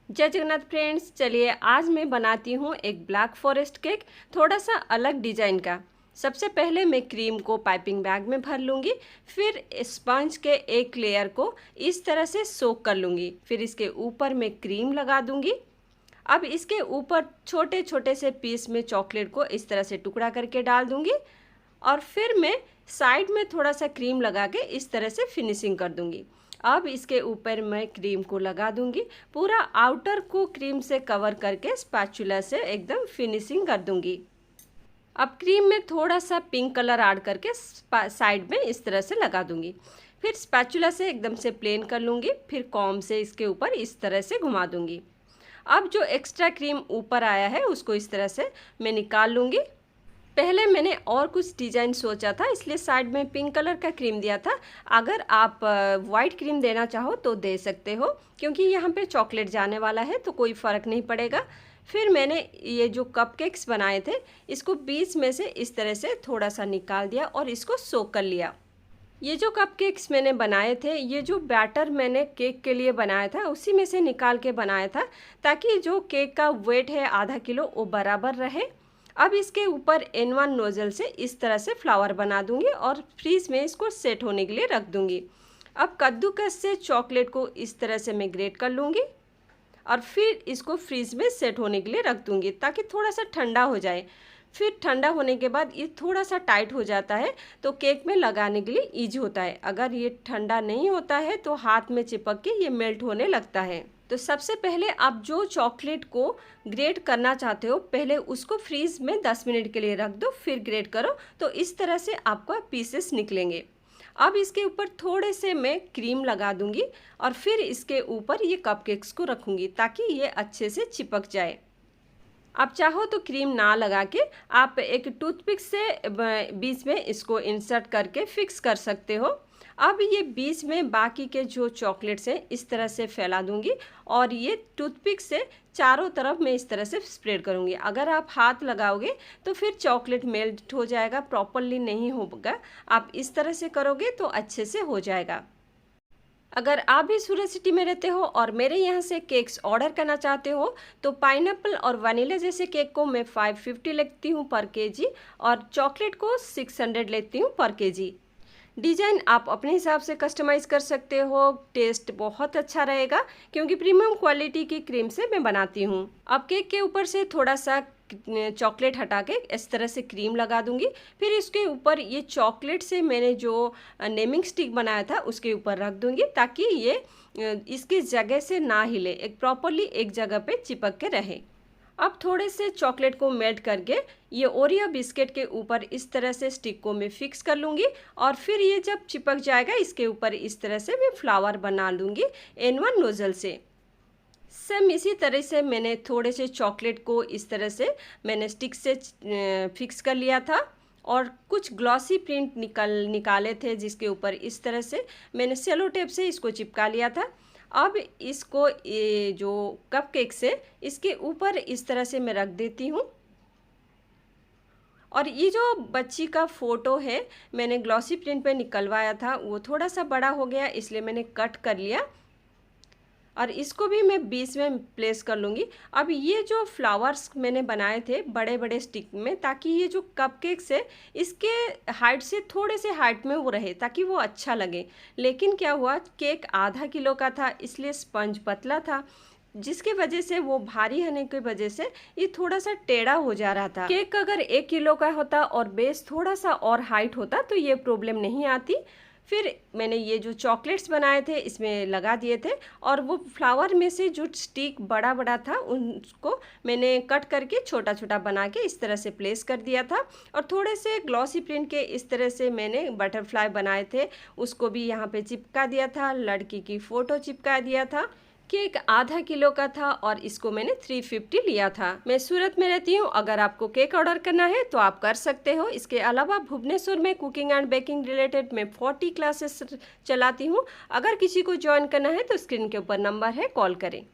जय जगन्नाथ फ्रेंड्स, चलिए आज मैं बनाती हूँ एक ब्लैक फॉरेस्ट केक, थोड़ा सा अलग डिजाइन का। सबसे पहले मैं क्रीम को पाइपिंग बैग में भर लूँगी, फिर स्पंज के एक लेयर को इस तरह से सोक कर लूँगी, फिर इसके ऊपर मैं क्रीम लगा दूँगी। अब इसके ऊपर छोटे छोटे से पीस में चॉकलेट को इस तरह से टुकड़ा करके डाल दूँगी और फिर मैं साइड में थोड़ा सा क्रीम लगा के इस तरह से फिनिशिंग कर दूँगी। अब इसके ऊपर मैं क्रीम को लगा दूंगी, पूरा आउटर को क्रीम से कवर करके स्पैचुला से एकदम फिनिशिंग कर दूंगी। अब क्रीम में थोड़ा सा पिंक कलर ऐड करके साइड में इस तरह से लगा दूंगी, फिर स्पैचुला से एकदम से प्लेन कर लूँगी, फिर कॉम्ब से इसके ऊपर इस तरह से घुमा दूंगी। अब जो एक्स्ट्रा क्रीम ऊपर आया है उसको इस तरह से मैं निकाल लूँगी। पहले मैंने और कुछ डिज़ाइन सोचा था, इसलिए साइड में पिंक कलर का क्रीम दिया था। अगर आप वाइट क्रीम देना चाहो तो दे सकते हो, क्योंकि यहाँ पे चॉकलेट जाने वाला है तो कोई फ़र्क नहीं पड़ेगा। फिर मैंने ये जो कपकेक्स बनाए थे इसको बीच में से इस तरह से थोड़ा सा निकाल दिया और इसको सोक कर लिया। ये जो कपकेक्स मैंने बनाए थे, ये जो बैटर मैंने केक के लिए बनाया था उसी में से निकाल के बनाया था, ताकि जो केक का वेट है आधा किलो वो बराबर रहे। अब इसके ऊपर N1 नोजल से इस तरह से फ्लावर बना दूंगी और फ्रीज में इसको सेट होने के लिए रख दूंगी। अब कद्दूकस से चॉकलेट को इस तरह से मैं ग्रेट कर लूँगी और फिर इसको फ्रीज में सेट होने के लिए रख दूंगी, ताकि थोड़ा सा ठंडा हो जाए। फिर ठंडा होने के बाद ये थोड़ा सा टाइट हो जाता है तो केक में लगाने के लिए ईजी होता है। अगर ये ठंडा नहीं होता है तो हाथ में चिपक के ये मेल्ट होने लगता है। तो सबसे पहले आप जो चॉकलेट को ग्रेट करना चाहते हो पहले उसको फ्रीज में 10 मिनट के लिए रख दो, फिर ग्रेट करो, तो इस तरह से आपका पीसेस निकलेंगे। अब इसके ऊपर थोड़े से मैं क्रीम लगा दूंगी और फिर इसके ऊपर ये कपकेक्स को रखूंगी ताकि ये अच्छे से चिपक जाए। आप चाहो तो क्रीम ना लगा के आप एक टूथपिक से बीच में इसको इंसर्ट करके फिक्स कर सकते हो। अब ये बीच में बाकी के जो चॉकलेट्स हैं इस तरह से फैला दूंगी और ये टूथपिक से चारों तरफ मैं इस तरह से स्प्रेड करूंगी। अगर आप हाथ लगाओगे तो फिर चॉकलेट मेल्ट हो जाएगा, प्रॉपरली नहीं होगा। आप इस तरह से करोगे तो अच्छे से हो जाएगा। अगर आप भी सूरत सिटी में रहते हो और मेरे यहाँ से केक्स ऑर्डर करना चाहते हो तो पाइनएप्पल और वनीला जैसे केक को मैं 550 लेती हूँ पर केजी और चॉकलेट को 600 लेती हूँ पर केजी। डिज़ाइन आप अपने हिसाब से कस्टमाइज़ कर सकते हो, टेस्ट बहुत अच्छा रहेगा क्योंकि प्रीमियम क्वालिटी की क्रीम से मैं बनाती हूँ। अब केक के ऊपर से थोड़ा सा चॉकलेट हटा के इस तरह से क्रीम लगा दूंगी, फिर इसके ऊपर ये चॉकलेट से मैंने जो नेमिंग स्टिक बनाया था उसके ऊपर रख दूंगी, ताकि ये इसकी जगह से ना हिले, एक प्रॉपरली एक जगह पे चिपक के रहे। अब थोड़े से चॉकलेट को मेल्ट करके ये ओरियो बिस्किट के ऊपर इस तरह से स्टिक को मैं फिक्स कर लूँगी और फिर ये जब चिपक जाएगा इसके ऊपर इस तरह से मैं फ्लावर बना लूँगी N1 नोजल से। सेम इसी तरह से मैंने थोड़े से चॉकलेट को इस तरह से मैंने स्टिक से फिक्स कर लिया था और कुछ ग्लॉसी प्रिंट निकाले थे जिसके ऊपर इस तरह से मैंने सेलो टेप से इसको चिपका लिया था। अब इसको ये जो कपकेक्स है इसके ऊपर इस तरह से मैं रख देती हूँ और ये जो बच्ची का फ़ोटो है मैंने ग्लॉसी प्रिंट पे निकलवाया था, वो थोड़ा सा बड़ा हो गया इसलिए मैंने कट कर लिया और इसको भी मैं बीच में प्लेस कर लूँगी। अब ये जो फ्लावर्स मैंने बनाए थे बड़े बड़े स्टिक में, ताकि ये जो कपकेक्स है इसके हाइट से थोड़े से हाइट में वो रहे ताकि वो अच्छा लगे। लेकिन क्या हुआ, केक आधा किलो का था इसलिए स्पंज पतला था, जिसकी वजह से वो भारी होने की वजह से ये थोड़ा सा टेढ़ा हो जा रहा था। केक अगर 1 किलो का होता और बेस थोड़ा सा और हाइट होता तो ये प्रॉब्लम नहीं आती। फिर मैंने ये जो चॉकलेट्स बनाए थे इसमें लगा दिए थे और वो फ्लावर में से जो स्टिक बड़ा बड़ा था उसको मैंने कट करके छोटा छोटा बना के इस तरह से प्लेस कर दिया था और थोड़े से ग्लॉसी प्रिंट के इस तरह से मैंने बटरफ्लाई बनाए थे उसको भी यहाँ पे चिपका दिया था, लड़की की फ़ोटो चिपका दिया था। केक आधा किलो का था और इसको मैंने 350 लिया था। मैं सूरत में रहती हूँ, अगर आपको केक ऑर्डर करना है तो आप कर सकते हो। इसके अलावा भुवनेश्वर में कुकिंग एंड बेकिंग रिलेटेड मैं 40 क्लासेस चलाती हूँ। अगर किसी को ज्वाइन करना है तो स्क्रीन के ऊपर नंबर है, कॉल करें।